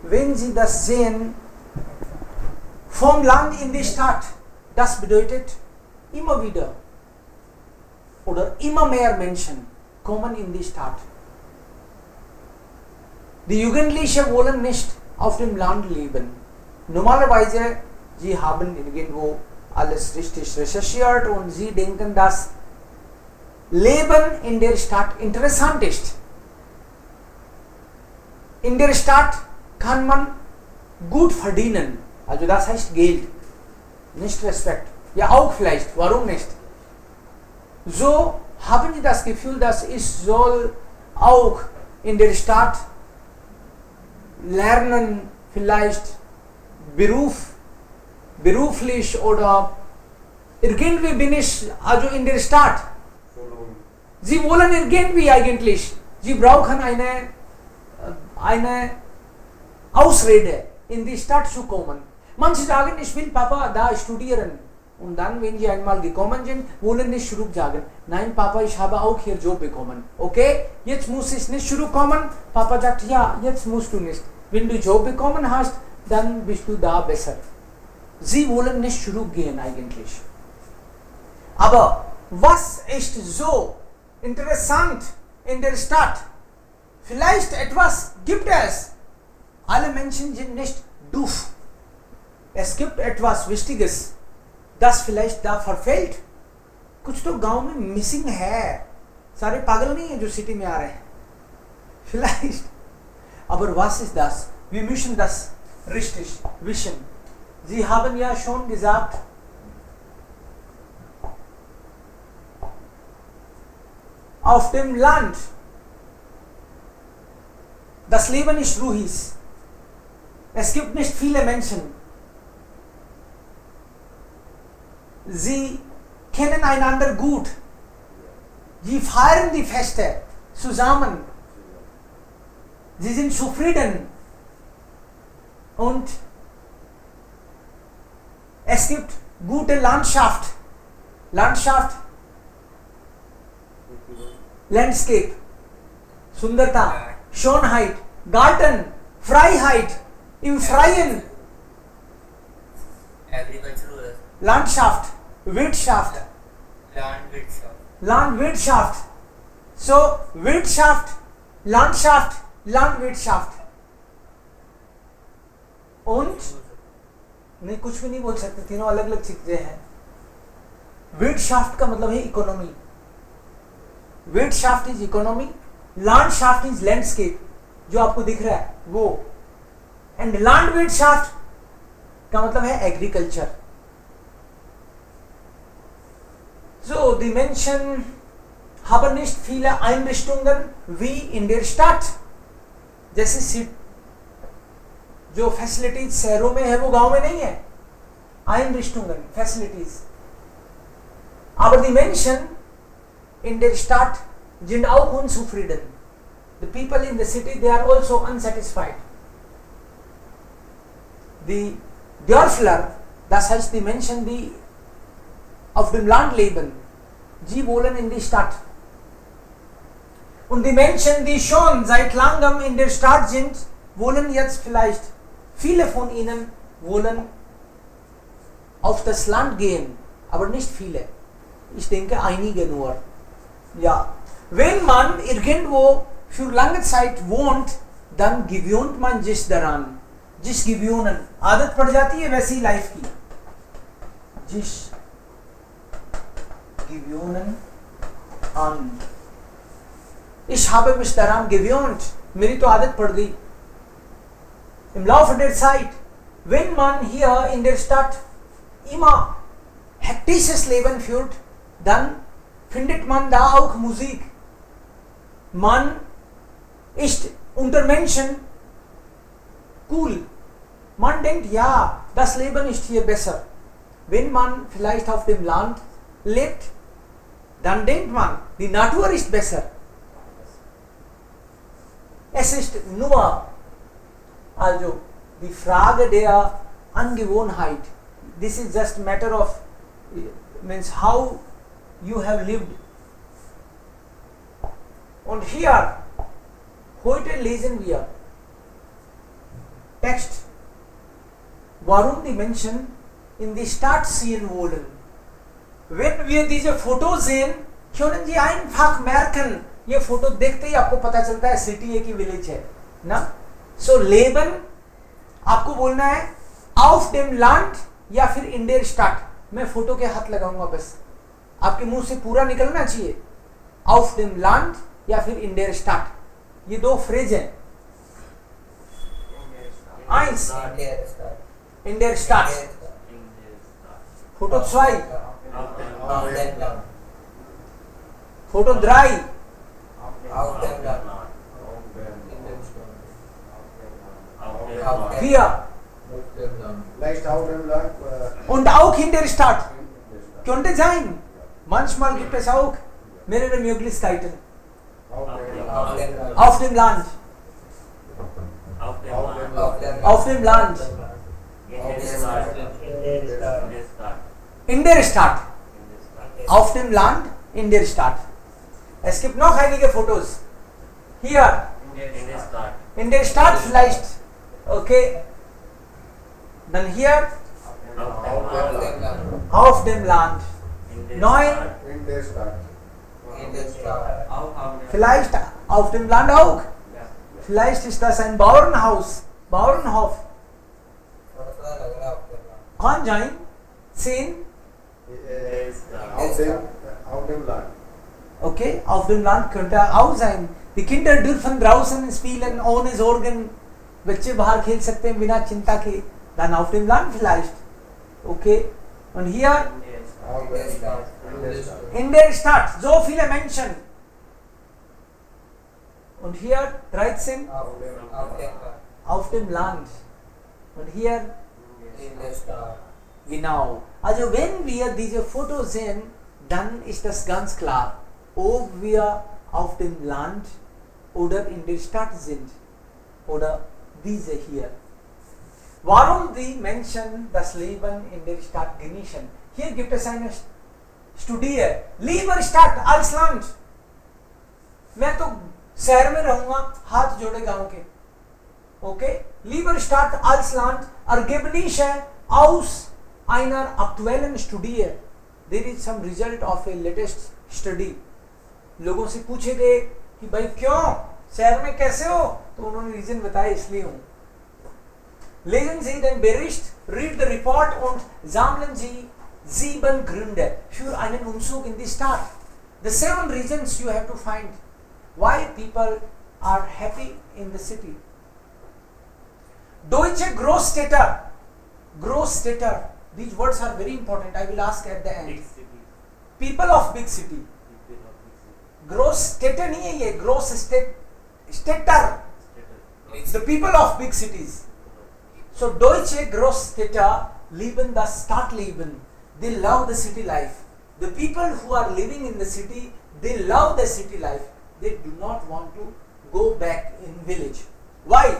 wenn sie das sehen, vom Land in die Stadt, das bedeutet immer wieder oder immer mehr Menschen kommen in die Stadt. Die Jugendlichen wollen nicht auf dem Land leben. Normalerweise, sie haben irgendwo alles richtig recherchiert und sie denken, dass Leben in der Stadt interessant ist. In der Stadt kann man gut verdienen, also das heißt Geld, nicht Respekt. Ja, auch vielleicht, warum nicht? So haben sie das Gefühl, dass ich soll auch in der Stadt lernen, vielleicht beruflich oder irgendwie bin ich also in der Stadt. Sie wollen irgendwie eigentlich, sie brauchen eine Ausrede, in die Stadt zu kommen. Manche sagen, ich will Papa da studieren. Und dann, wenn sie einmal gekommen sind, wollen nicht zurück sagen, nein Papa, ich habe auch hier Job bekommen. Okay, jetzt muss ich nicht zurückkommen. Papa sagt, ja, jetzt musst du nicht. Wenn du Job bekommen hast, dann bist du da besser. Sie wollen nicht zurückgehen eigentlich. Aber was ist so interessant in der Stadt? Vielleicht etwas gibt es. Alle Menschen sind nicht doof. Es gibt etwas Wichtiges, das vielleicht da verfehlt. कुछ तो गांव में missing है. सारे पागल नहीं हैं जो सिटी में आ रहे हैं. Vielleicht. Aber was ist das? Wir müssen das richtig wissen. Sie haben ja schon gesagt, auf dem Land, das Leben ist ruhig. Es gibt nicht viele Menschen. Sie kennen einander gut. Sie feiern die Feste zusammen. Sie sind zufrieden. Und es gibt gute Landschaft. Landscape. Sundarta. Schönheit. Garten. Freiheit. Im Freien. Agricultural. Landschaft. Wirtschaft. Landwirtschaft. So, Wirtschaft, Landschaft, Landwirtschaft. Und नहीं कुछ भी नहीं बोल सकते, तीनों अलग अलग चीजें हैं. Wirtschaft का मतलब है economy. Wirtschaft is economy, Landschaft is landscape, जो आपको दिख रहा है वो, एंड Landwirtschaft का मतलब है agriculture. So, die Menschen haben nicht viele Einrichtungen wie in der Stadt. जैसे जो फैसिलिटीज शहरों में है वो गांव में नहीं है. Einrichtungen, Facilities. Aber die Menschen in der Stadt sind auch unzufrieden. The people in the city, they are also unsatisfied. Die Dörfler, das heißt die Menschen, die auf dem Land leben, sie wollen in die Stadt. Und die Menschen, die schon seit langem in der Stadt sind, wollen jetzt vielleicht, viele von ihnen wollen auf das Land gehen, aber nicht viele. Ich denke einige nur. Ja, wenn man irgendwo für lange Zeit wohnt, dann gewöhnt man sich daran. जिस gewöhnen, आदत पड़ जाती है वैसी life की. जिस gewöhnen an. Ich habe mich daran gewöhnt. मेरी तो आदत पड़ गई. Im Laufe der Zeit, wenn man hier in der Stadt immer hektisches Leben führt, dann findet man da auch Musik. Man ist unter Menschen cool. Man denkt, ja, das Leben ist hier besser. Wenn man vielleicht auf dem Land lebt, dann denkt man, die Natur ist besser. Es ist nur also die Frage der Angewohnheit. This is just a matter of means how you have lived. Und hier heute lesen wir warum die Menschen in die Stadt ziehen wollen. Wenn wir diese Fotos sehen, können Sie einfach merken, ये photo देखते ही आपको पता चलता है city है कि village है ना. सो लेबन आपको बोलना है auf dem Land या फिर in der Stadt. मैं फोटो के हाथ लगाऊंगा बस, आपके मुंह से पूरा निकलना चाहिए. auf dem Land या फिर in der Stadt. ये दो फ्रेज हैं. Eins in der Stadt. Foto 2. Foto 3. Vier. Und auch in der Stadt. Könnte sein. Manchmal gibt es auch mehrere Möglichkeiten. Auf dem Land. Auf dem Land. In der Stadt. Auf dem Land, in der Stadt. Es gibt noch einige Fotos. Hier. In der Stadt vielleicht. Okay. Dann hier. Auf dem Land. 9. Vielleicht auf dem Land auch. Vielleicht ist das ein Bauernhaus. Bauernhof. Kann sein. 10. Auf dem Land. Okay, auf dem Land könnte auch sein. Die Kinder dürfen draußen spielen ohne Sorgen. बच्चे बाहर खेल सकते हैं बिना चिंता के. Dann auf dem Land vielleicht. Okay. Und hier in der Stadt. So viele Menschen. Und hier 13 auf dem Land. Und hier genau. Also wenn wir diese Fotos sehen, dann ist das ganz klar, ob wir auf dem Land oder in der Stadt sind. Oder diese hier. Warum die Menschen das Leben in der Stadt genießen? Hier gibt es eine Studie. Lieber Stadt als Land. मैं तो शहर में रहूंगा, हाथ जोड़े गांव के. Okay? Lieber Stadt als Land. Ergebnisse aus einer aktuellen Studie. There is some result of a latest study. लोगों से पूछे गए कि भाई क्यों शहर में कैसे हो, तो उन्होंने रीजन बताया इसलिए हूं. Lesen Sie den Bericht, read the report und sammeln Sie 7 Gründe für einen Umzug in die Stadt. The 7 reasons you have to find why people are happy in the city. Deutsche Großstädter. Großstädter. These words are very important. I will ask at the end. People of big city. Großstädter नहीं है ये, Großstädter. The people of big cities. So Deutsche Großstädter lieben das Stadtleben. They love the city life. The people who are living in the city, they love the city life. They do not want to go back in village. Why?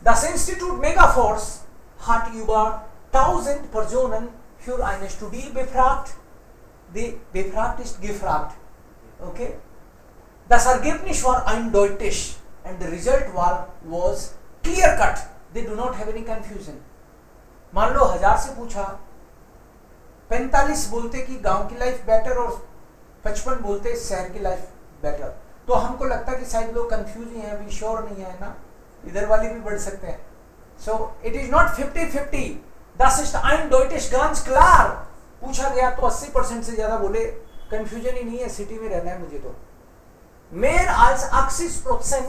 Das Institut Megaforce hat über 1000 Personen für eine Studie befragt. Die befragt ist gefragt. Okay? Das Ergebnis war eindeutig and the result was clear cut. They do not have any confusion. मान लो 1000 से पूछा, 45 बोलते कि गांव की life better और 55 बोलते शहर की लाइफ बेटर. तो हमको लगता कि शायद लोग कंफ्यूज ही हैं, अभी श्योर नहीं है ना, इधर वाले भी बढ़ सकते हैं. So it is not 50-50. Das ist eindeutig ganz klar. पूछा गया तो 80% से ज्यादा बोले कंफ्यूजन ही नहीं है, सिटी में रहना है मुझे तो. Mehr als 80%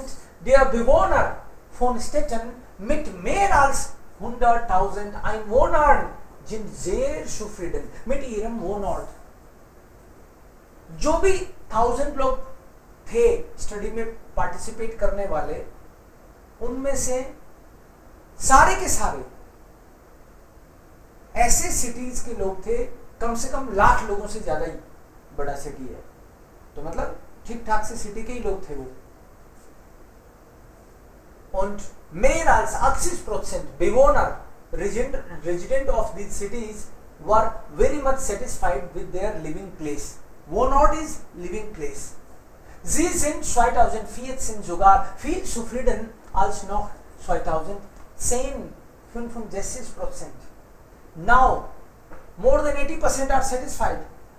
der Bewohner von Städten mit mehr als 100.000 Einwohnern sind sehr zufrieden mit ihrem Wohnort. जो भी 1000 लोग थे स्टडी में पार्टिसिपेट करने वाले, उनमें से सारे के सारे ऐसे सिटीज के लोग थे, कम से कम 1,00,000 लोगों से ज्यादा ही बड़ा सिटी है, तो मतलब ठीक ठाक से सिटी के ही लोग थे वो. Und mehr als 80% Bewohner, resident of these cities were very much satisfied with their living place. Wohnort is living place. Sie sind 2014 sogar viel zufrieden als noch 2010. 55%. Now, more than 80% are satisfied.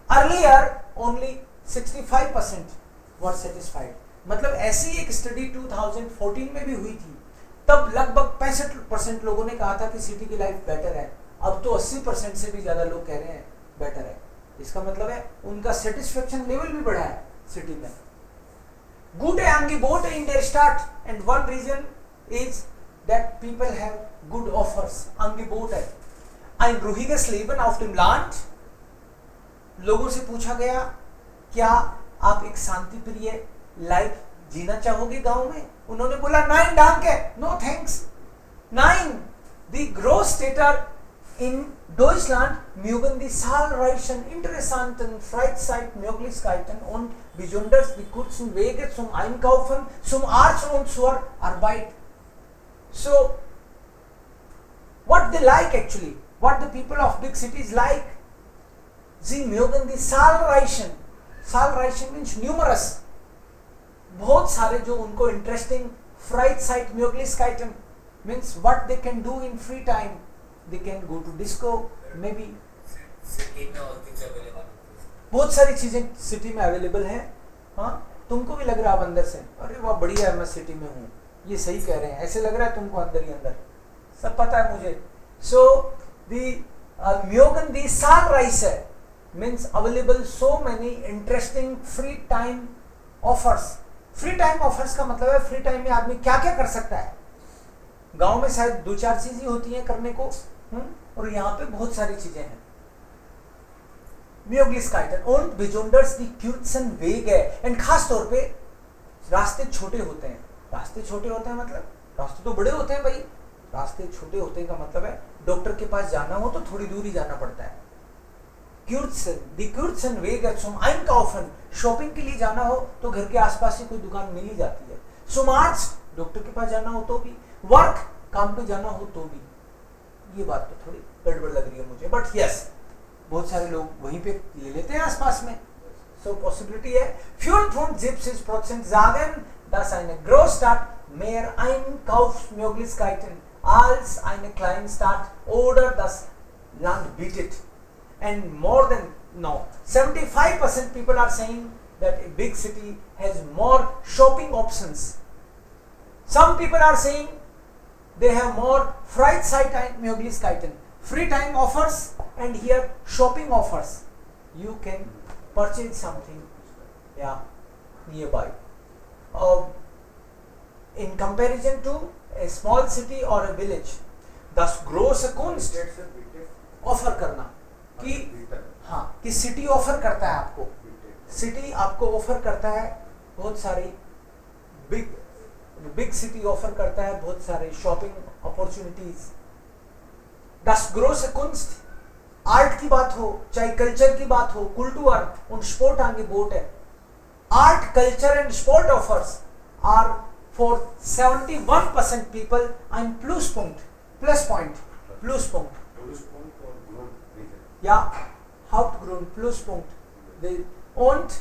Earlier, only 65% were satisfied. मतलब ऐसी एक study 2014 में भी हुई थी, तब लगभग 65% लोगों ने कहा था कि सिटी की लाइफ बेटर है. अब तो 80% से भी ज्यादा लोग कह रहे हैं बेटर है. इसका मतलब है उनका सेटिस्फेक्शन लेवल भी बढ़ा है सिटी में. Gute Angebote in der Stadt, and one reason is that people have good offers. Angebote. Ein ruhiges Leben auf dem Land. लोगों से पूछा गया, क्या आप एक शांति प्रिय लाइफ जीना चाहोगे गांव में? उन्होंने बोला, nein danke, no thanks. Nein, die Großstädter in Deutschland mögen die zahlreichen interessanten Freizeitmöglichkeiten und besonders die kurzen Wege zum Einkaufen, zum Arzt und zur Arbeit. So, what they like actually, what the people of big cities like, sie mögen die zahlreichen means numerous, बहुत सारे जो उनको interesting Freizeitmöglichkeiten means what they can do in free time. They can go to disco, maybe. City में और चीजें available, बहुत सारी चीजें सिटी में अवेलेबल है. हाँ, तुमको भी लग रहा है अंदर से, अरे वाह बढ़िया है, मैं सिटी में हूँ, ये सही कह रहे हैं, ऐसे लग रहा है तुमको अंदर ही अंदर, सब पता है मुझे. सो दी म्योगन दी zahlreiche means available so many interesting free time offers. Free time offers का मतलब है फ्री टाइम में आदमी क्या क्या कर सकता है. गांव में शायद 2-4 चीजें होती हैं करने को, और यहाँ पे बहुत सारी चीजें हैं. Möglichkeiten und besonders die kurzen Wege, und खास तौर पे रास्ते छोटे होते हैं. रास्ते छोटे होते हैं मतलब रास्ते तो बड़े होते हैं भाई, रास्ते छोटे होते हैं का मतलब है डॉक्टर के पास जाना हो तो थोड़ी दूर ही जाना पड़ता है. die kurzen Wege zum Einkaufen, shopping के लिए जाना हो तो घर के आसपास ही कोई दुकान मिल ही जाती है. zum Arzt, डॉक्टर के पास जाना हो तो भी, वर्क काम पे जाना हो तो भी. ये बात तो थोड़ी गड़बड़ लग रही है मुझे, बट यस बहुत सारे लोग वहीं पे ले लेते हैं आसपास में. सो पॉसिबिलिटी है. 54% sagen, dass eine Großstadt mehr Einkaufsmöglichkeiten als eine Kleinstadt oder das Land bietet. And more than 75% people are saying that a big city has more shopping options. Some people are saying they have more Freizeitmöglichkeiten, free time offers, and here shopping offers. You can purchase something, yeah, nearby. In comparison to a small city or a village, das große Kunst offer करना कि हाँ कि city offer करता है आपको, city आपको offer करता है बहुत सारी बिग सिटी ऑफर करता है बहुत सारे shopping opportunities. das große Kunst, art की बात हो चाहे कल्चर की बात हो, Kultur und Sportangebote, art, culture and sport offers are for 71% people ein Pluspunkt, ja, Hauptgrund, Pluspunkt. Und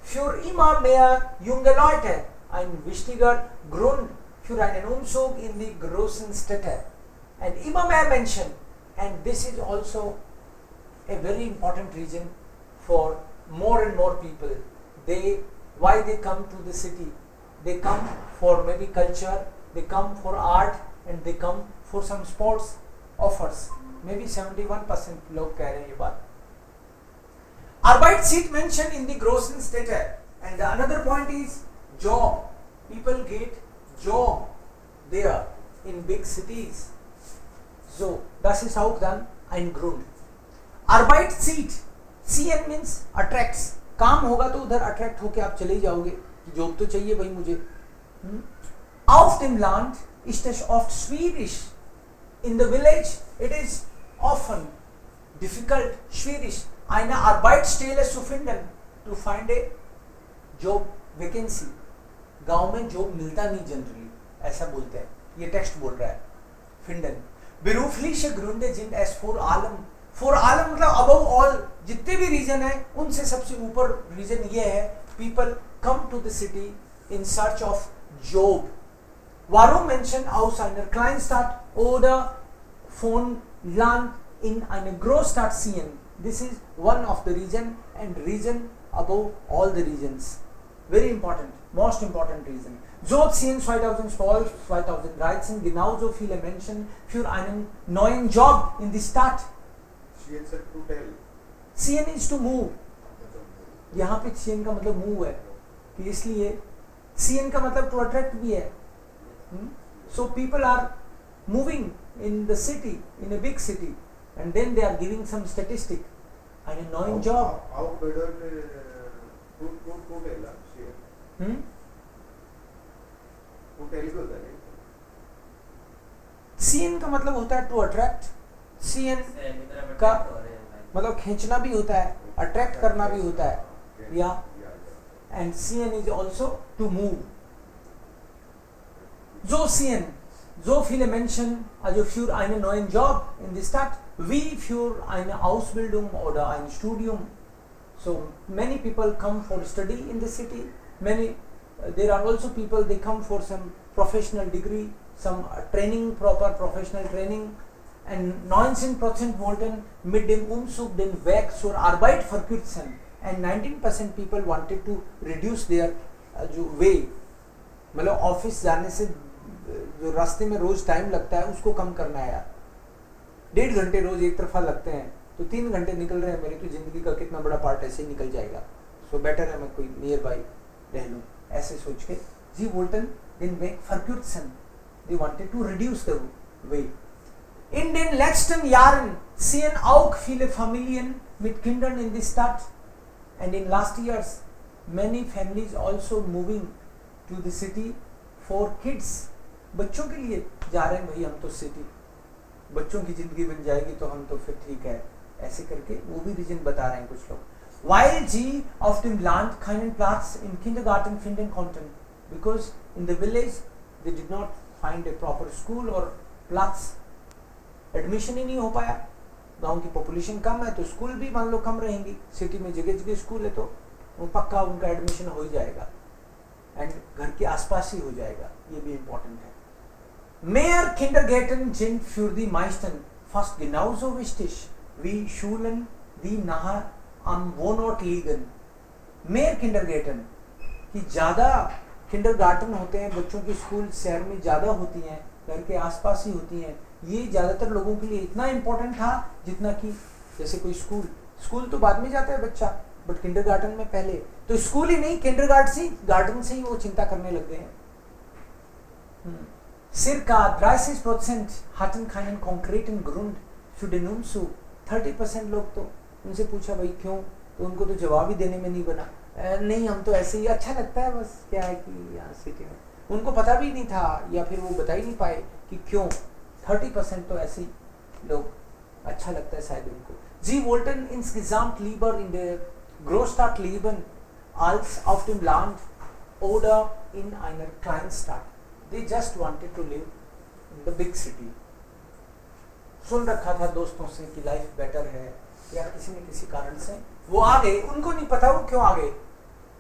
für immer mehr junge Leute ein wichtiger Grund für einen Umzug in die großen Städte. And immer mehr Menschen, and this is also a very important reason for more and more people. Why they come to the city? They come for maybe culture, they come for art, and they come for some sports offers. Maybe 71% लोग कह रहे हैं ये बात. Arbeit seat mentioned in the großen Städte, and the another point is job. People get job there in big cities. So das ist auch dann ein Grund. Arbeit seat, CN means attracts. काम होगा तो उधर attract होके आप चले जाओगे, job तो चाहिए भाई मुझे. Auf dem Land ist es oft schwierig. In the village it is often difficult, schwierig, eine Arbeitsstelle zu finden, to find a job vacancy. गांव में जॉब मिलता नहीं जनरली, ऐसा बोलते हैं, ये टेक्स्ट बोल रहा है. finden. Berufliche Gründe sind es vor allem मतलब above all, जितने भी रीजन है उनसे सबसे ऊपर रीजन ये है, people come to the city in search of job. Warum Menschen aus einer Kleinstadt oder von Land in eine Großstadt ziehen. This is one of the region and region above all the regions. Very important, most important reason. So ziehen 2012, 2013 genauso viele Menschen für einen neuen Job in die Stadt. Ziehen is to move. यहाँ पे ziehen का मतलब move है, कि इसलिए ziehen का मतलब to attract भी है. So people are moving in the city, in a big city, and then they are giving some statistic. Einen neuen Job. Auch bedeutet Tutela. Tutela होता है. Ziehen का मतलब होता है to attract. Ziehen का मतलब खींचना भी होता है, attract करना भी होता है. Yeah. And ziehen is also to move. So ziehen. So viele Menschen, also für einen neuen Job in die Stadt, wie für eine Ausbildung oder ein Studium. So many people come for study in the city. Many, there are also people, they come for some professional degree, some training, proper professional training. And 19% wollten mit dem Umzug den Weg zur Arbeit verkürzen. And 19% people wanted to reduce their way. मतलब office जाने से जो रास्ते में रोज time लगता है उसको कम करना है यार. 1.5 घंटे रोज एक तरफा लगते हैं तो 3 घंटे निकल रहे हैं, मेरी तो जिंदगी का कितना बड़ा पार्ट ऐसे ही निकल जाएगा. सो बेटर है मैं कोई नियर बाई रह लूँ, ऐसे सोच के. जी Walton den Weg verkürzen. They wanted to reduce the way. In den letzten Jahren sehen auch viele Familien mit Kindern in die Stadt. And in last years, many families also moving to the city for kids. बच्चों के लिए जा रहे हैं भाई हम तो city, बच्चों की जिंदगी बन जाएगी तो हम तो फिर ठीक है, ऐसे करके वो भी रीजन बता रहे हैं कुछ लोग. Weil sie auf dem Land keinen Platz im Kindergarten finden konnten, because in the village they did not find a proper school or Platz, admission ही नहीं हो पाया. गांव की पॉपुलेशन कम है तो स्कूल भी मान लो कम रहेंगी. सिटी में जगह जगह स्कूल है तो वो पक्का उनका एडमिशन हो जाएगा एंड घर के आसपास ही हो जाएगा. ये भी इम्पोर्टेंट है. Mehr Kindergärten sind für die meisten fast genauso wichtig wie Schulen, die nahe am Wohnort liegen. Mehr Kindergärten, कि ज़्यादा किंडरगार्टन होते हैं, बच्चों की स्कूल शहर में ज़्यादा होती हैं, घर के आसपास ही होती हैं. ये ज़्यादातर लोगों के लिए इतना इम्पोर्टेंट था जितना कि जैसे कोई स्कूल तो बाद में जाता है बच्चा, बट किंडरगार्टन में पहले. तो स्कूल ही नहीं, किंडरगार्टन से ही वो चिंता करने लग गए हैं. Circa 30% hatten keinen konkreten Grund für den Umzug. 30% लोग तो उनसे पूछा भाई क्यों, तो उनको तो जवाब ही देने में नहीं बना. नहीं हम तो ऐसे ही अच्छा लगता है, बस क्या है कि यहाँ सिटी में. उनको पता भी नहीं था या फिर वो बता ही नहीं पाए कि क्यों. 30% तो ऐसे ही लोग अच्छा लगता है शायद उनको. Sie wollten insgesamt lieber in der Großstadt leben als auf dem Land oder in einer Kleinstadt. They just wanted to live in the big city. सुन रखा था दोस्तों से कि लाइफ बेटर है, या किसी न किसी कारण से वो आ गए. उनको नहीं पता वो क्यों आ गए.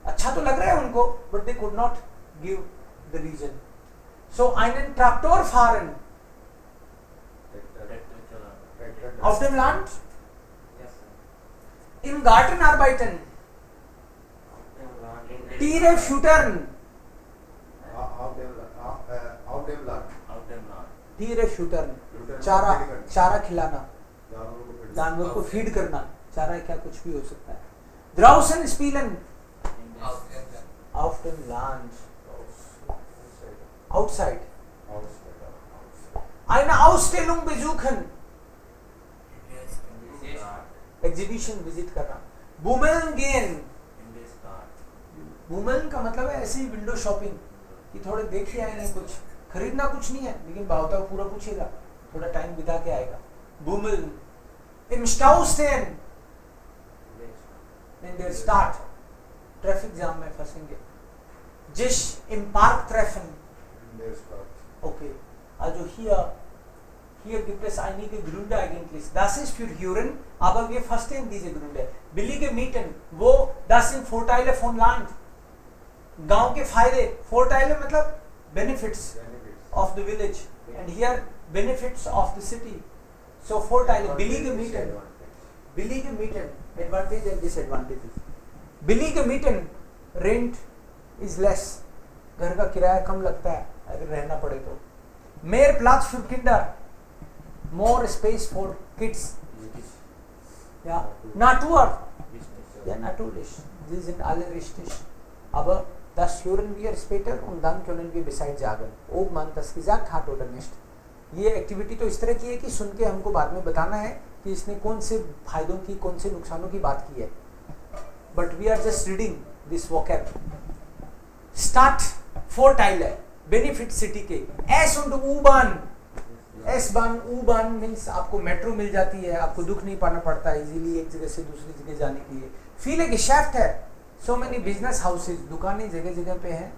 अच्छा तो लग रहा है उनको, but they could not give the reason. So einen Traktor fahren auf dem Land, im Garten arbeiten, Tiere füttern, Tiere füttern, चारा खिलाना, जानवर को फीड करना. चारा क्या कुछ भी हो सकता है. Draußen spielen, auf dem Land, outside, eine Ausstellung besuchen, exhibition visit करना. बुमेलन गेन, बुमेलन का मतलब है ऐसे ही विंडो शॉपिंग, कि थोड़े देख के आएंगे, कुछ खरीदना कुछ नहीं है लेकिन भावता पूरा पूछेगा, थोड़ा टाइम बिता के आएगा. बुमेलन. im Stau stehen, in der Stadt, traffic jam में फंसेंगे. जिस im Park treffen, okay, also hier gibt es einige Gründe eigentlich. Das ist für Hören, aber wir verstehen diese Gründe. Billige Mieten, wo, das sind Vorteile von Land. गांव के फायदे, Vorteile मतलब benefits of the village, and here benefits of the city. So Vorteile, billige Mieten. Billige Mieten, advantage and disadvantages. Billige Mieten, rent is less. घर का किराया कम लगता है अगर रहना पड़े तो. Mehr Platz für Kinder, more space for kids. Ja, Natur. Ja, natürlich. Sie sind alle richtig. Aber das hören wir später und dann können wir Bescheid sagen. Ob man das gesagt hat oder nicht. ये activity तो इस तरह की है कि सुन के हमको बाद में बताना है कि इसने कौन से फायदों की कौन से नुकसानों की बात की है. But we are just reading this vocab. Start Vorteile, benefit city के. S und U-Bahn. S-Bahn, U-Bahn means आपको मेट्रो मिल जाती है, आपको दुख नहीं पाना पड़ता है इजीली एक जगह से दूसरी जगह जाने के लिए. Viele Geschäft है, so many business houses, दुकानें जगह जगह पे हैं.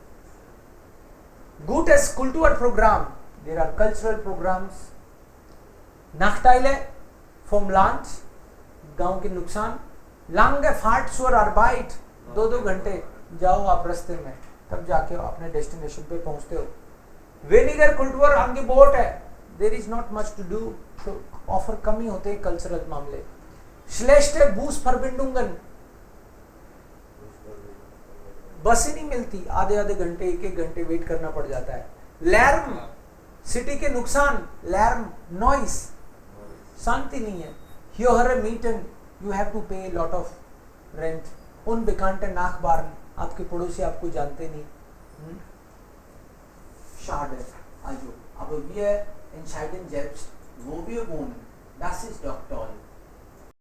Gutes Kulturprogramm, there are cultural programs. Nachteile vom Land, गांव के नुकसान. Lange Fahrt zur Arbeit, 2-2 घंटे जाओ आप रास्ते में, तब जाके अपने डेस्टिनेशन पे पहुंचते हो. Weniger Kultur Angebot है, there is not much to do, तो ऑफर कम ही होते हैं कल्चरल मामले. Schlechte Busverbindungen, बस ही नहीं मिलती, आधे घंटे 1-1 घंटे वेट करना पड़ जाता है. Lärm, सिटी के नुकसान. Lärm, noise, शांति नहीं है. Höhere Mieten, you have to pay a lot of rent. Unbekannte Nachbarn, आपके पड़ोसी आपको जानते नहीं. Schade. Also, aber wir entscheiden selbst, wo wir wohnen. Das ist doch toll.